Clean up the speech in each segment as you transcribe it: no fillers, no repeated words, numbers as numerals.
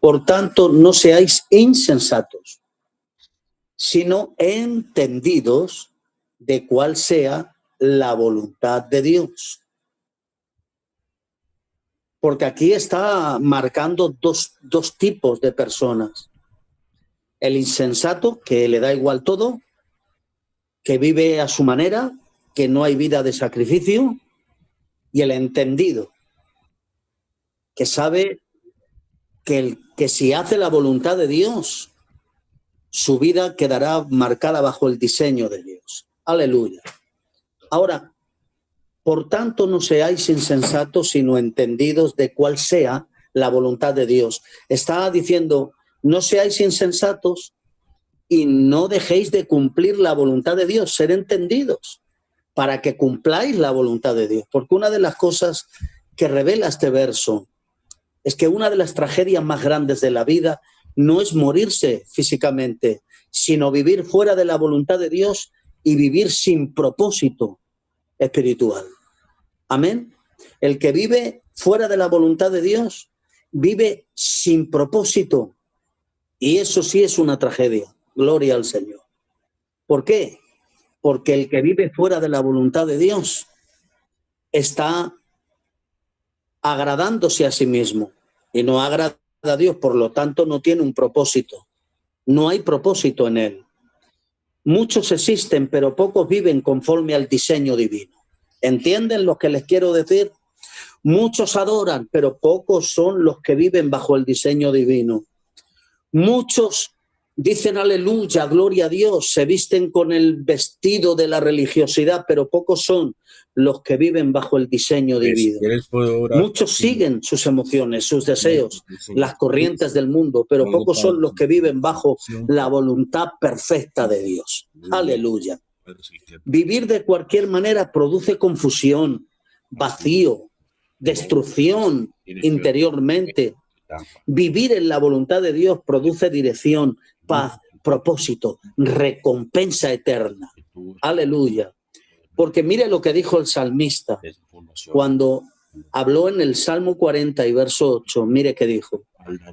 Por tanto, no seáis insensatos, sino entendidos de cuál sea la voluntad de Dios. Porque aquí está marcando dos tipos de personas. El insensato, que le da igual todo, que vive a su manera, que no hay vida de sacrificio, y el entendido, que sabe que si hace la voluntad de Dios, su vida quedará marcada bajo el diseño de Dios. Aleluya. Ahora, por tanto, no seáis insensatos, sino entendidos de cuál sea la voluntad de Dios. Está diciendo, no seáis insensatos y no dejéis de cumplir la voluntad de Dios, ser entendidos, para que cumpláis la voluntad de Dios. Porque una de las cosas que revela este verso es que una de las tragedias más grandes de la vida no es morirse físicamente, sino vivir fuera de la voluntad de Dios y vivir sin propósito espiritual. Amén. El que vive fuera de la voluntad de Dios vive sin propósito, y eso sí es una tragedia. Gloria al Señor. ¿Por qué? Porque el que vive fuera de la voluntad de Dios está agradándose a sí mismo y no agrada a Dios, por lo tanto no tiene un propósito. No hay propósito en él. Muchos existen, pero pocos viven conforme al diseño divino. ¿Entienden lo que les quiero decir? Muchos adoran, pero pocos son los que viven bajo el diseño divino. Muchos dicen aleluya, gloria a Dios, se visten con el vestido de la religiosidad, pero pocos son los que viven bajo el diseño divino. Muchos siguen sus emociones, sus deseos, las corrientes del mundo, pero pocos son los que viven bajo la voluntad perfecta de Dios. Aleluya. Vivir de cualquier manera produce confusión, vacío, destrucción interiormente. Vivir en la voluntad de Dios produce dirección, paz, propósito, recompensa eterna. Aleluya. Porque mire lo que dijo el salmista cuando habló en el Salmo 40 y verso 8. Mire que dijo: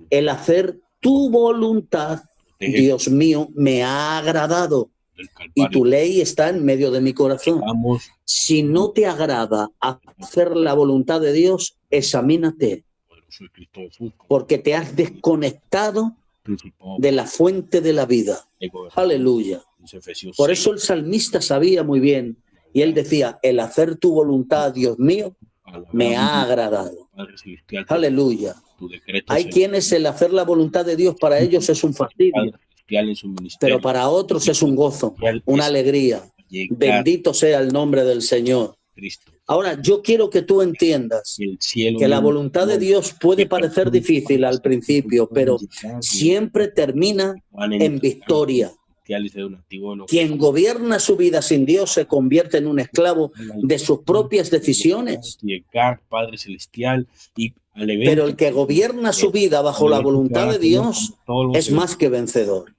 el hacer tu voluntad, Dios mío, me ha agradado, y tu ley está en medio de mi corazón. Si no te agrada hacer la voluntad de Dios, examínate, porque te has desconectado de la fuente de la vida. Aleluya. Por eso el salmista sabía muy bien, y él decía: el hacer tu voluntad, Dios mío, me ha agradado. Aleluya. Hay quienes el hacer la voluntad de Dios para ellos es un fastidio, pero para otros es un gozo, una alegría. Bendito sea el nombre del Señor. Ahora, yo quiero que tú entiendas que la voluntad de Dios puede parecer difícil al principio, pero siempre termina en victoria. Quien gobierna su vida sin Dios se convierte en un esclavo de sus propias decisiones. Pero el que gobierna su vida bajo la voluntad de Dios es más que vencedor.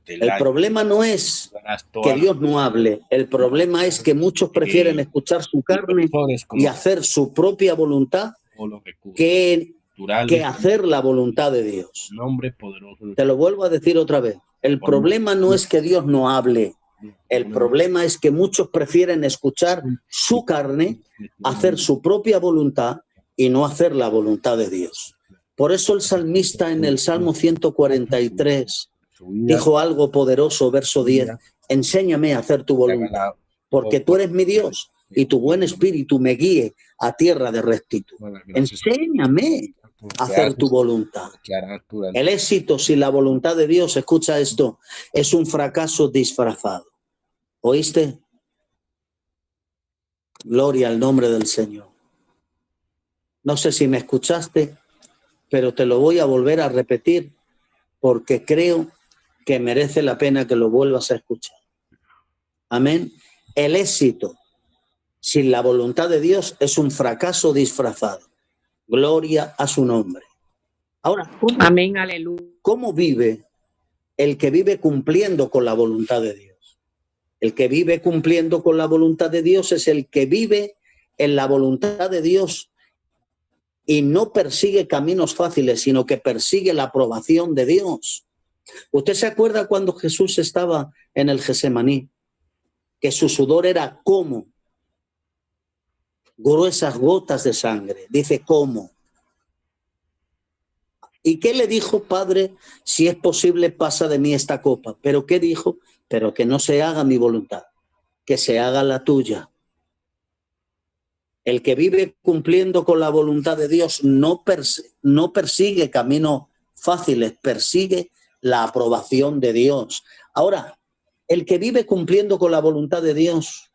El problema no es que Dios no hable, el problema es que muchos prefieren escuchar su carne y hacer su propia voluntad que hacer la voluntad de Dios. Te lo vuelvo a decir otra vez. El problema no es que Dios no hable. El problema es que muchos prefieren escuchar su carne, hacer su propia voluntad y no hacer la voluntad de Dios. Por eso el salmista en el Salmo 143 dijo algo poderoso, verso 10: enséñame a hacer tu voluntad, porque tú eres mi Dios y tu buen espíritu me guíe a tierra de rectitud. Enséñame a hacer tu voluntad. El éxito sin la voluntad de Dios, escucha esto, es un fracaso disfrazado. ¿Oíste? Gloria al nombre del Señor. No sé si me escuchaste, pero te lo voy a volver a repetir porque creo que merece la pena que lo vuelvas a escuchar. Amén. El éxito sin la voluntad de Dios es un fracaso disfrazado. Gloria a su nombre. Ahora, amén, aleluya. ¿Cómo vive el que vive cumpliendo con la voluntad de Dios? El que vive cumpliendo con la voluntad de Dios es el que vive en la voluntad de Dios y no persigue caminos fáciles, sino que persigue la aprobación de Dios. ¿Usted se acuerda cuando Jesús estaba en el Getsemaní? Que su sudor era como gruesas gotas de sangre. Dice, ¿cómo? ¿Y qué le dijo? Padre, si es posible, pasa de mí esta copa. ¿Pero qué dijo? Pero que no se haga mi voluntad, que se haga la tuya. El que vive cumpliendo con la voluntad de Dios no persigue caminos fáciles, persigue la aprobación de Dios. Ahora, el que vive cumpliendo con la voluntad de Dios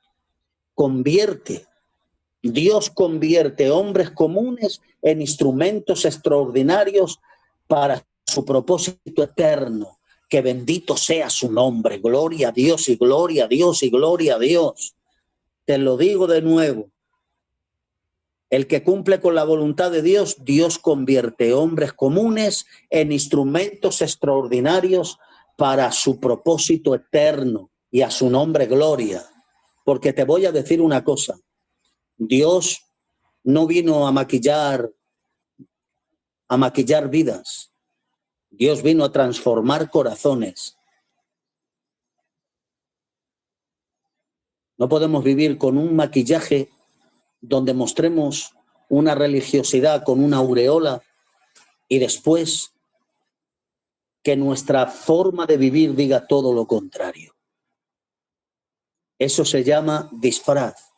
Dios convierte hombres comunes en instrumentos extraordinarios para su propósito eterno. Que bendito sea su nombre. Gloria a Dios y gloria a Dios y gloria a Dios. Te lo digo de nuevo. El que cumple con la voluntad de Dios, Dios convierte hombres comunes en instrumentos extraordinarios para su propósito eterno y a su nombre gloria. Porque te voy a decir una cosa. Dios no vino a maquillar vidas. Dios vino a transformar corazones. No podemos vivir con un maquillaje donde mostremos una religiosidad con una aureola y después que nuestra forma de vivir diga todo lo contrario. Eso se llama disfraz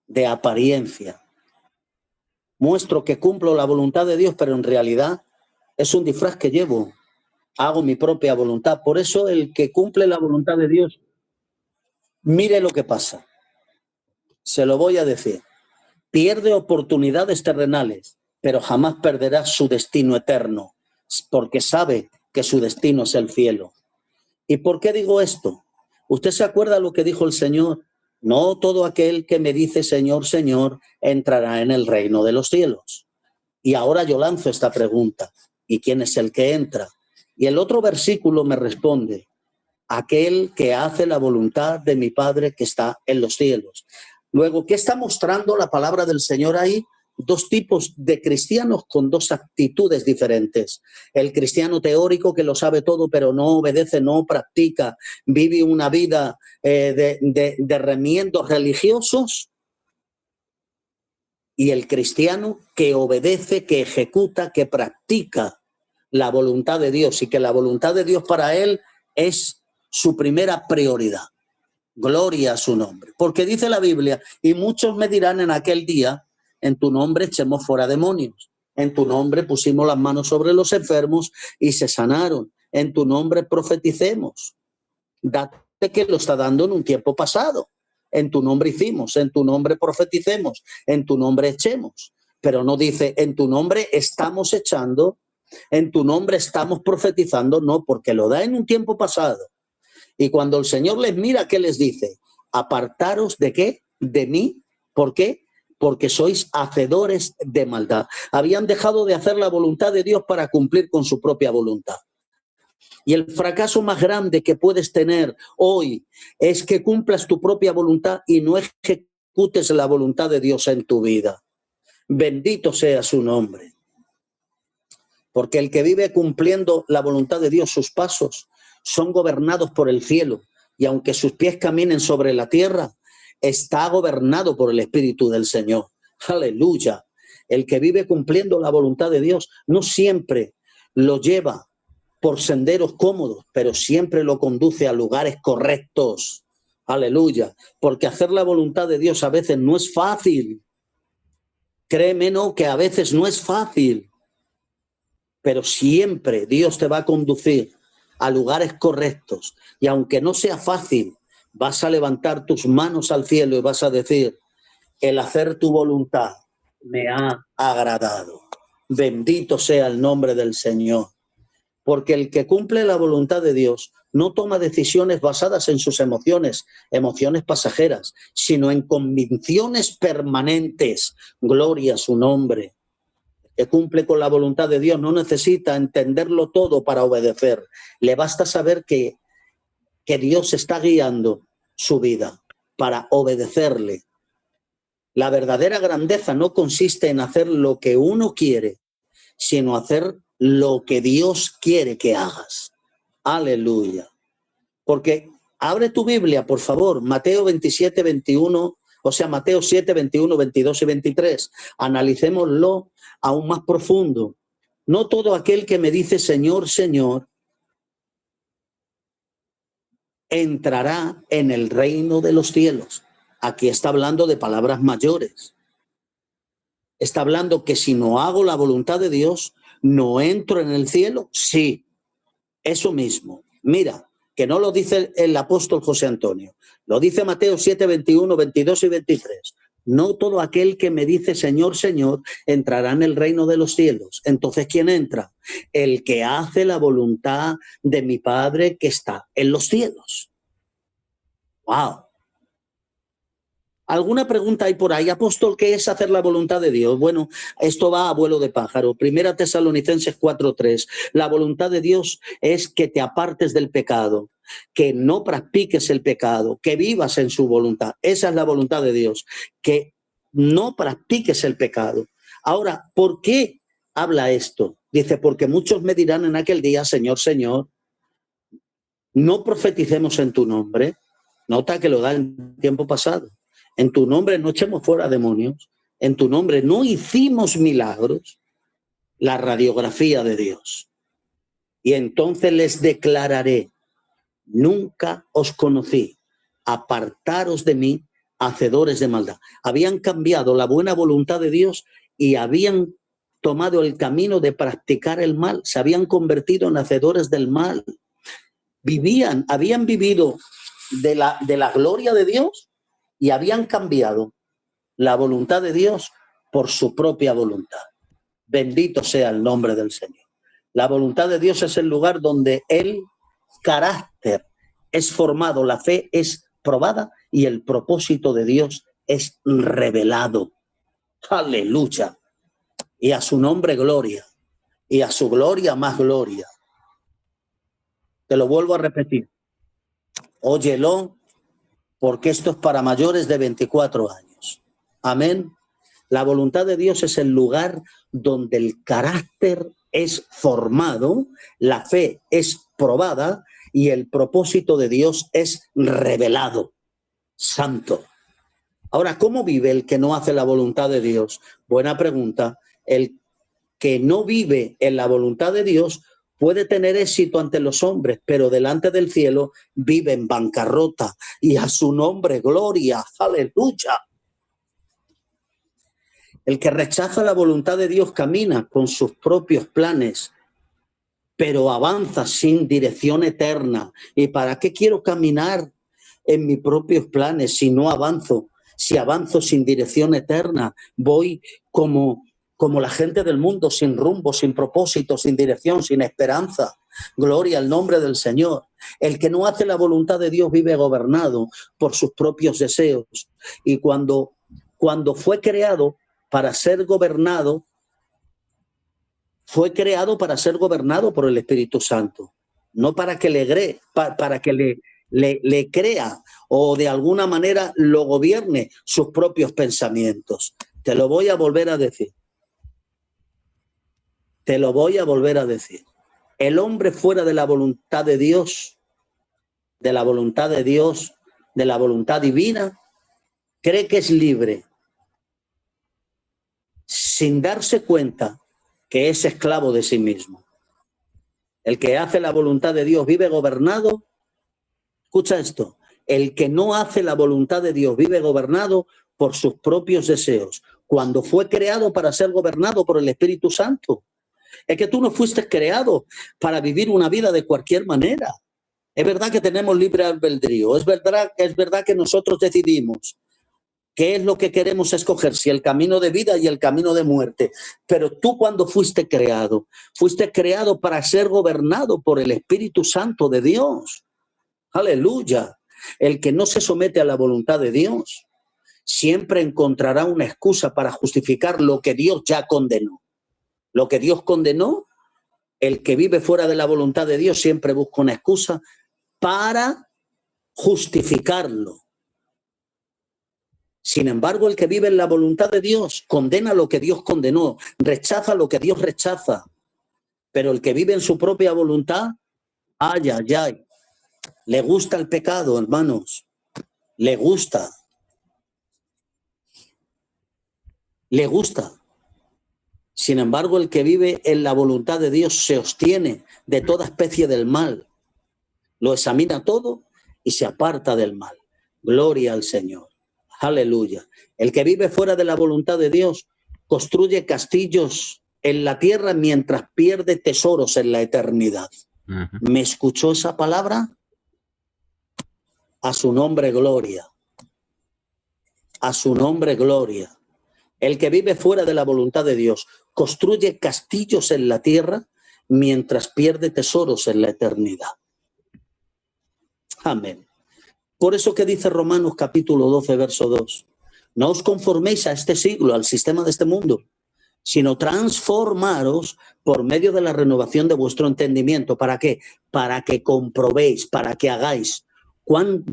de apariencia. Muestro que cumplo la voluntad de Dios, pero en realidad es un disfraz que llevo. Hago mi propia voluntad. Por eso el que cumple la voluntad de Dios, mire lo que pasa. Se lo voy a decir. Pierde oportunidades terrenales, pero jamás perderá su destino eterno, porque sabe que su destino es el cielo. ¿Y por qué digo esto? ¿Usted se acuerda lo que dijo el Señor? No todo aquel que me dice Señor, Señor, entrará en el reino de los cielos. Y ahora yo lanzo esta pregunta. ¿Y quién es el que entra? Y el otro versículo me responde, aquel que hace la voluntad de mi Padre que está en los cielos. Luego, ¿qué está mostrando la palabra del Señor ahí? Dos tipos de cristianos con dos actitudes diferentes. El cristiano teórico que lo sabe todo, pero no obedece, no practica, vive una vida de remiendos religiosos. Y el cristiano que obedece, que ejecuta, que practica la voluntad de Dios y que la voluntad de Dios para él es su primera prioridad. Gloria a su nombre. Porque dice la Biblia, y muchos me dirán en aquel día, en tu nombre echemos fuera demonios. En tu nombre pusimos las manos sobre los enfermos y se sanaron. En tu nombre profeticemos. Date que lo está dando en un tiempo pasado. En tu nombre hicimos, en tu nombre profeticemos, en tu nombre echemos. Pero no dice, en tu nombre estamos echando, en tu nombre estamos profetizando, no, porque lo da en un tiempo pasado. Y cuando el Señor les mira, ¿qué les dice? Apartaros ¿de qué? De mí. ¿Por qué? Porque sois hacedores de maldad. Habían dejado de hacer la voluntad de Dios para cumplir con su propia voluntad. Y el fracaso más grande que puedes tener hoy es que cumplas tu propia voluntad y no ejecutes la voluntad de Dios en tu vida. Bendito sea su nombre. Porque el que vive cumpliendo la voluntad de Dios, sus pasos son gobernados por el cielo. Y aunque sus pies caminen sobre la tierra, está gobernado por el Espíritu del Señor. Aleluya. El que vive cumpliendo la voluntad de Dios no siempre lo lleva por senderos cómodos, pero siempre lo conduce a lugares correctos. Aleluya. Porque hacer la voluntad de Dios a veces no es fácil. Créeme, no, que a veces no es fácil. Pero siempre Dios te va a conducir a lugares correctos. Y aunque no sea fácil, vas a levantar tus manos al cielo y vas a decir, el hacer tu voluntad me ha agradado. Bendito sea el nombre del Señor. Porque el que cumple la voluntad de Dios no toma decisiones basadas en sus emociones pasajeras, sino en convicciones permanentes. Gloria a su nombre. Que cumple con la voluntad de Dios no necesita entenderlo todo para obedecer. Le basta saber que Dios está guiando su vida para obedecerle. La verdadera grandeza no consiste en hacer lo que uno quiere, sino hacer lo que Dios quiere que hagas. Aleluya. Porque abre tu Biblia, por favor, Mateo 27, 21, o sea, Mateo 7, 21, 22 y 23. Analicémoslo aún más profundo. No todo aquel que me dice Señor, Señor, entrará en el reino de los cielos. Aquí está hablando de palabras mayores. Está hablando que si no hago la voluntad de Dios, no entro en el cielo. Sí, eso mismo. Mira, que no lo dice el apóstol José Antonio. Lo dice Mateo 7, 21, 22 y 23. No todo aquel que me dice Señor, Señor, entrará en el reino de los cielos. Entonces, ¿quién entra? El que hace la voluntad de mi Padre que está en los cielos. ¡Wow! ¿Alguna pregunta hay por ahí? Apóstol, ¿qué es hacer la voluntad de Dios? Bueno, esto va a vuelo de pájaro. Primera Tesalonicenses 4:3. La voluntad de Dios es que te apartes del pecado, que no practiques el pecado, que vivas en su voluntad. Esa es la voluntad de Dios, que no practiques el pecado. Ahora, ¿por qué habla esto? Dice, porque muchos me dirán en aquel día, Señor, Señor, no profeticemos en tu nombre. Nota que lo da en tiempo pasado. En tu nombre no echemos fuera demonios. En tu nombre no hicimos milagros. La radiografía de Dios. Y entonces les declararé, nunca os conocí. Apartaros de mí, hacedores de maldad. Habían cambiado la buena voluntad de Dios y habían tomado el camino de practicar el mal. Se habían convertido en hacedores del mal. Habían vivido de la gloria de Dios y habían cambiado la voluntad de Dios por su propia voluntad. Bendito sea el nombre del Señor. La voluntad de Dios es el lugar donde el carácter es formado, la fe es probada y el propósito de Dios es revelado. Aleluya. Y a su nombre gloria. Y a su gloria más gloria. Te lo vuelvo a repetir. Óyelo, porque esto es para mayores de 24 años. Amén. La voluntad de Dios es el lugar donde el carácter es formado, la fe es probada y el propósito de Dios es revelado. Santo. Ahora, ¿cómo vive el que no hace la voluntad de Dios? Buena pregunta. El que no vive en la voluntad de Dios puede tener éxito ante los hombres, pero delante del cielo vive en bancarrota y a su nombre gloria. Aleluya. El que rechaza la voluntad de Dios camina con sus propios planes, pero avanza sin dirección eterna. ¿Y para qué quiero caminar en mis propios planes si no avanzo? Si avanzo sin dirección eterna, voy como la gente del mundo, sin rumbo, sin propósito, sin dirección, sin esperanza. Gloria al nombre del Señor. El que no hace la voluntad de Dios vive gobernado por sus propios deseos. Y cuando fue creado para ser gobernado, fue creado para ser gobernado por el Espíritu Santo, no para que para que le crea o de alguna manera lo gobierne sus propios pensamientos. Te lo voy a volver a decir. Te lo voy a volver a decir. El hombre fuera de la voluntad de Dios, de la voluntad de Dios, de la voluntad divina, cree que es libre, sin darse cuenta que es esclavo de sí mismo. El que hace la voluntad de Dios vive gobernado. Escucha esto. El que no hace la voluntad de Dios vive gobernado por sus propios deseos, cuando fue creado para ser gobernado por el Espíritu Santo. Es que tú no fuiste creado para vivir una vida de cualquier manera. Es verdad que tenemos libre albedrío. Es verdad que nosotros decidimos qué es lo que queremos escoger, si el camino de vida y el camino de muerte. Pero tú, cuando fuiste creado para ser gobernado por el Espíritu Santo de Dios. Aleluya. El que no se somete a la voluntad de Dios siempre encontrará una excusa para justificar lo que Dios ya condenó. Lo que Dios condenó, el que vive fuera de la voluntad de Dios siempre busca una excusa para justificarlo. Sin embargo, el que vive en la voluntad de Dios condena lo que Dios condenó, rechaza lo que Dios rechaza. Pero el que vive en su propia voluntad, ay, ay, ay, le gusta el pecado, hermanos, le gusta. Le gusta. Sin embargo, el que vive en la voluntad de Dios se abstiene de toda especie del mal, lo examina todo y se aparta del mal. Gloria al Señor. Aleluya. El que vive fuera de la voluntad de Dios construye castillos en la tierra mientras pierde tesoros en la eternidad. ¿Me escuchó esa palabra? A su nombre, gloria. A su nombre, gloria. El que vive fuera de la voluntad de Dios construye castillos en la tierra mientras pierde tesoros en la eternidad. Amén. Por eso que dice Romanos capítulo 12, verso 2. No os conforméis a este siglo, al sistema de este mundo, sino transformaros por medio de la renovación de vuestro entendimiento. ¿Para qué? Para que comprobéis, para que hagáis cuán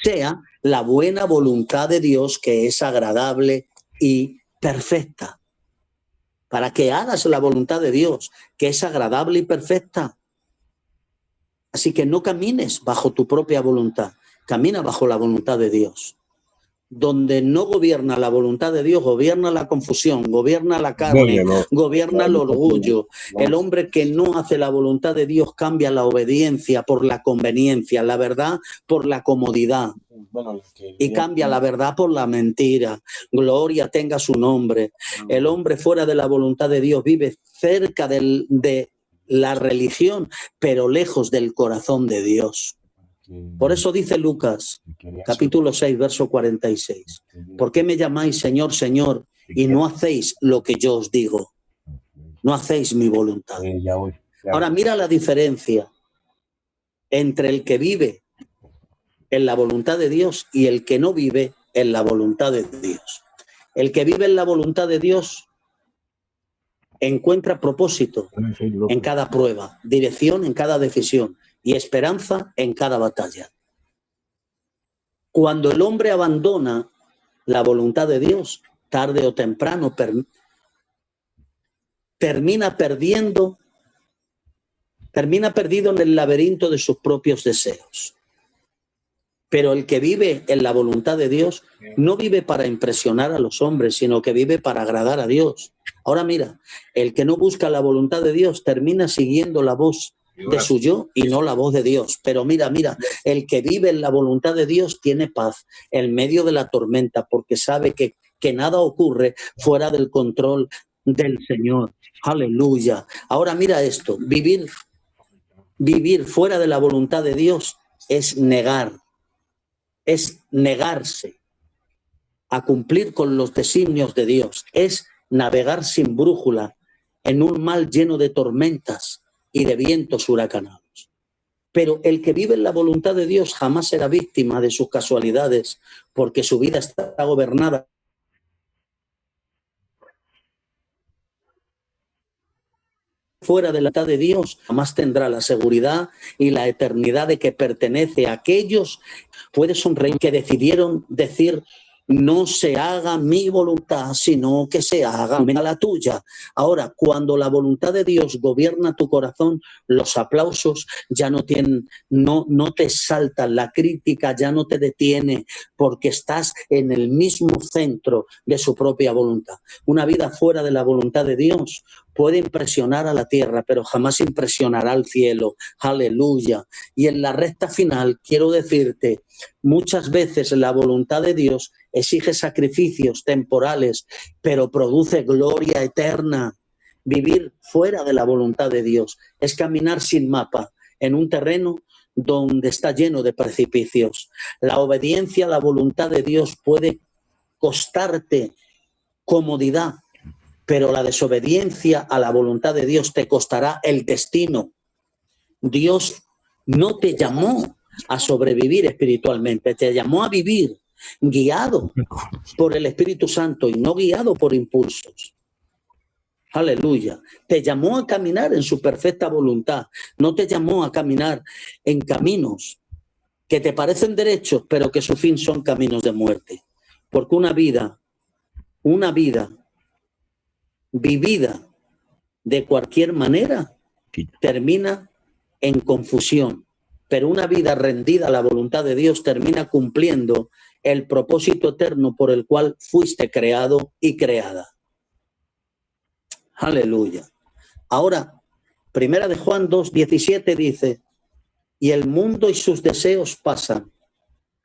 sea la buena voluntad de Dios, que es agradable y perfecta. Para que hagas la voluntad de Dios, que es agradable y perfecta. Así que no camines bajo tu propia voluntad, camina bajo la voluntad de Dios. Donde no gobierna la voluntad de Dios, gobierna la confusión, gobierna la carne, gobierna el orgullo. El hombre que no hace la voluntad de Dios cambia la obediencia por la conveniencia, la verdad por la comodidad. Y cambia la verdad por la mentira. Gloria tenga su nombre. El hombre fuera de la voluntad de Dios vive cerca de la religión, pero lejos del corazón de Dios. Por eso dice Lucas, capítulo 6, verso 46. ¿Por qué me llamáis Señor, Señor, y no hacéis lo que yo os digo? No hacéis mi voluntad. Ahora mira la diferencia entre el que vive en la voluntad de Dios y el que no vive en la voluntad de Dios. El que vive en la voluntad de Dios encuentra propósito en cada prueba, dirección en cada decisión y esperanza en cada batalla. Cuando el hombre abandona la voluntad de Dios, tarde o temprano termina perdido en el laberinto de sus propios deseos. Pero el que vive en la voluntad de Dios no vive para impresionar a los hombres, sino que vive para agradar a Dios. Ahora mira, el que no busca la voluntad de Dios termina siguiendo la voz de su yo y no la voz de Dios. Pero mira, el que vive en la voluntad de Dios tiene paz en medio de la tormenta, porque sabe que nada ocurre fuera del control del Señor. Aleluya. Ahora mira esto, vivir fuera de la voluntad de Dios es negarse a cumplir con los designios de Dios, es navegar sin brújula en un mar lleno de tormentas y de vientos huracanados. Pero el que vive en la voluntad de Dios jamás será víctima de sus casualidades, porque su vida está gobernada fuera de la voluntad de Dios. Jamás tendrá la seguridad y la eternidad de que pertenece a aquellos, puede sonreír, que decidieron decir: no se haga mi voluntad, sino que se haga la tuya. Ahora, cuando la voluntad de Dios gobierna tu corazón, los aplausos ya no te saltan, la crítica ya no te detiene, porque estás en el mismo centro de su propia voluntad. Una vida fuera de la voluntad de Dios puede impresionar a la tierra, pero jamás impresionará al cielo. Aleluya. Y en la recta final quiero decirte, muchas veces la voluntad de Dios exige sacrificios temporales, pero produce gloria eterna. Vivir fuera de la voluntad de Dios es caminar sin mapa en un terreno donde está lleno de precipicios. La obediencia a la voluntad de Dios puede costarte comodidad, pero la desobediencia a la voluntad de Dios te costará el destino. Dios no te llamó a sobrevivir espiritualmente, te llamó a vivir guiado por el Espíritu Santo y no guiado por impulsos. Aleluya. Te llamó a caminar en su perfecta voluntad, no te llamó a caminar en caminos que te parecen derechos, pero que su fin son caminos de muerte. Porque una vida vivida de cualquier manera termina en confusión, pero una vida rendida a la voluntad de Dios termina cumpliendo el propósito eterno por el cual fuiste creado y creada. Aleluya. Ahora, Primera de Juan 2:17 dice: y el mundo y sus deseos pasan,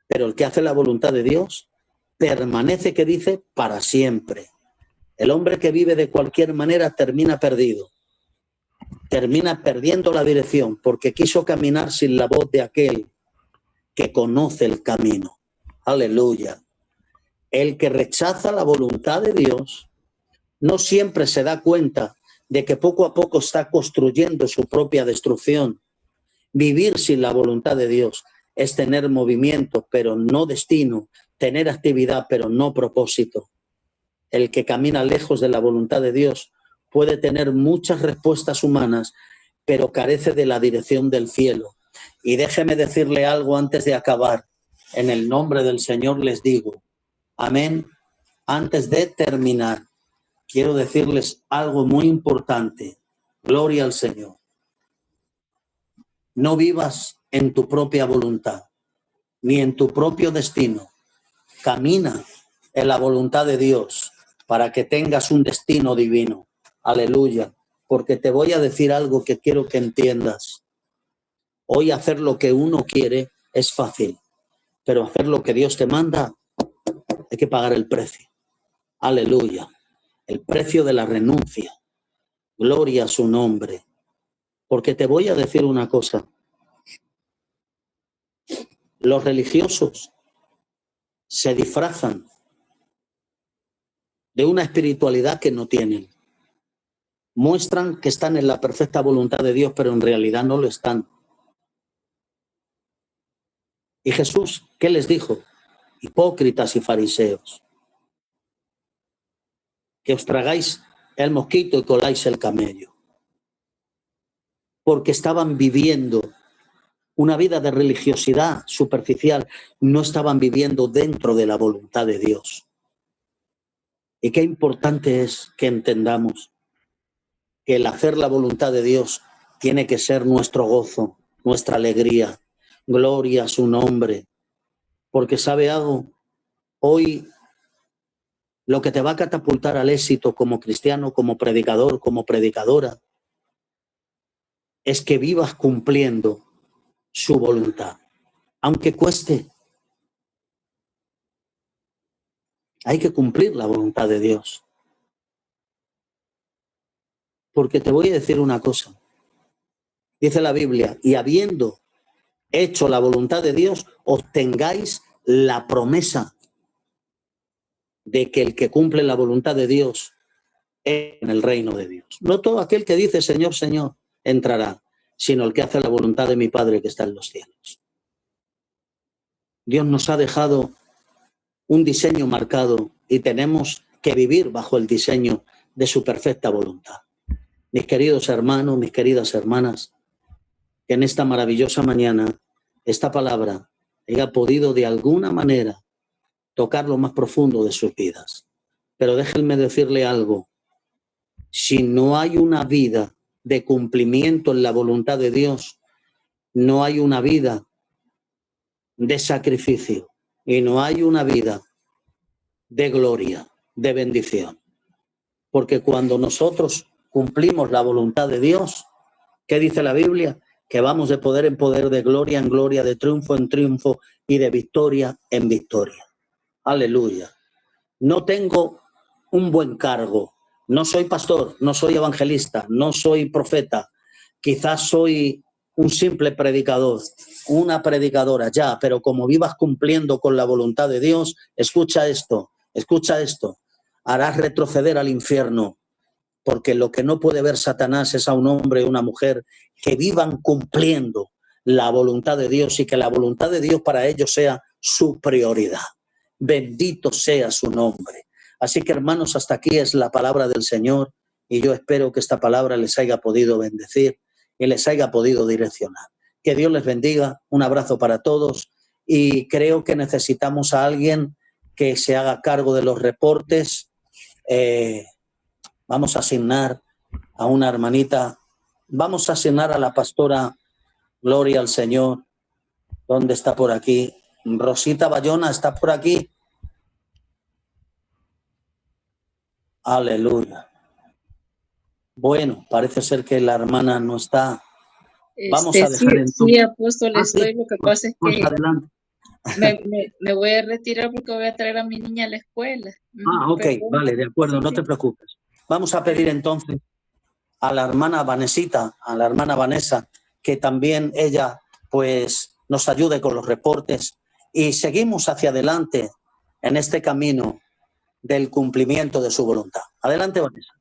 pero el que hace la voluntad de Dios permanece, que dice, para siempre. El hombre que vive de cualquier manera termina perdido, termina perdiendo la dirección porque quiso caminar sin la voz de aquel que conoce el camino. Aleluya. El que rechaza la voluntad de Dios no siempre se da cuenta de que poco a poco está construyendo su propia destrucción. Vivir sin la voluntad de Dios es tener movimiento, pero no destino, tener actividad, pero no propósito. El que camina lejos de la voluntad de Dios puede tener muchas respuestas humanas, pero carece de la dirección del cielo. Y déjeme decirle algo antes de acabar. En el nombre del Señor les digo, amén. Antes de terminar, quiero decirles algo muy importante. Gloria al Señor. No vivas en tu propia voluntad, ni en tu propio destino. Camina en la voluntad de Dios para que tengas un destino divino. Aleluya. Porque te voy a decir algo que quiero que entiendas. Hoy hacer lo que uno quiere es fácil, pero hacer lo que Dios te manda hay que pagar el precio. Aleluya. El precio de la renuncia. Gloria a su nombre. Porque te voy a decir una cosa. Los religiosos se disfrazan de una espiritualidad que no tienen. Muestran que están en la perfecta voluntad de Dios, pero en realidad no lo están. Y Jesús, ¿qué les dijo? Hipócritas y fariseos, que os tragáis el mosquito y coláis el camello. Porque estaban viviendo una vida de religiosidad superficial, no estaban viviendo dentro de la voluntad de Dios. Y qué importante es que entendamos que el hacer la voluntad de Dios tiene que ser nuestro gozo, nuestra alegría. Gloria a su nombre. Porque sabe algo, hoy lo que te va a catapultar al éxito como cristiano, como predicador, como predicadora, es que vivas cumpliendo su voluntad, aunque cueste. Hay que cumplir la voluntad de Dios. Porque te voy a decir una cosa. Dice la Biblia, y habiendo hecho la voluntad de Dios, obtengáis la promesa de que el que cumple la voluntad de Dios es en el reino de Dios. No todo aquel que dice Señor, Señor entrará, sino el que hace la voluntad de mi Padre que está en los cielos. Dios nos ha dejado un diseño marcado y tenemos que vivir bajo el diseño de su perfecta voluntad. Mis queridos hermanos, mis queridas hermanas, que en esta maravillosa mañana esta palabra haya podido de alguna manera tocar lo más profundo de sus vidas. Pero déjenme decirle algo. Si no hay una vida de cumplimiento en la voluntad de Dios, no hay una vida de sacrificio y no hay una vida de gloria, de bendición. Porque cuando nosotros cumplimos la voluntad de Dios, ¿qué dice la Biblia? Que vamos de poder en poder, de gloria en gloria, de triunfo en triunfo y de victoria en victoria. Aleluya. No tengo un buen cargo. No soy pastor, no soy evangelista, no soy profeta. Quizás soy un simple predicador, una predicadora ya, pero como vivas cumpliendo con la voluntad de Dios, escucha esto, harás retroceder al infierno. Porque lo que no puede ver Satanás es a un hombre y una mujer que vivan cumpliendo la voluntad de Dios y que la voluntad de Dios para ellos sea su prioridad. Bendito sea su nombre. Así que, hermanos, hasta aquí es la palabra del Señor y yo espero que esta palabra les haya podido bendecir y les haya podido direccionar. Que Dios les bendiga. Un abrazo para todos y creo que necesitamos a alguien que se haga cargo de los reportes. Vamos a asignar a una hermanita, vamos a asignar a la pastora Gloria al Señor. ¿Dónde está por aquí? Rosita Bayona, ¿está por aquí? Aleluya. Bueno, parece ser que la hermana no está. Vamos a dejar entonces. Sí, apóstol, estoy. Sí. Lo que pasa es Pues que adelante. me voy a retirar porque voy a traer a mi niña a la escuela. Ok, Perdón. vale, de acuerdo, Sí, no sí. te preocupes. Vamos a pedir entonces a la hermana Vanesita, a la hermana Vanessa, que también ella pues nos ayude con los reportes y seguimos hacia adelante en este camino del cumplimiento de su voluntad. Adelante, Vanessa.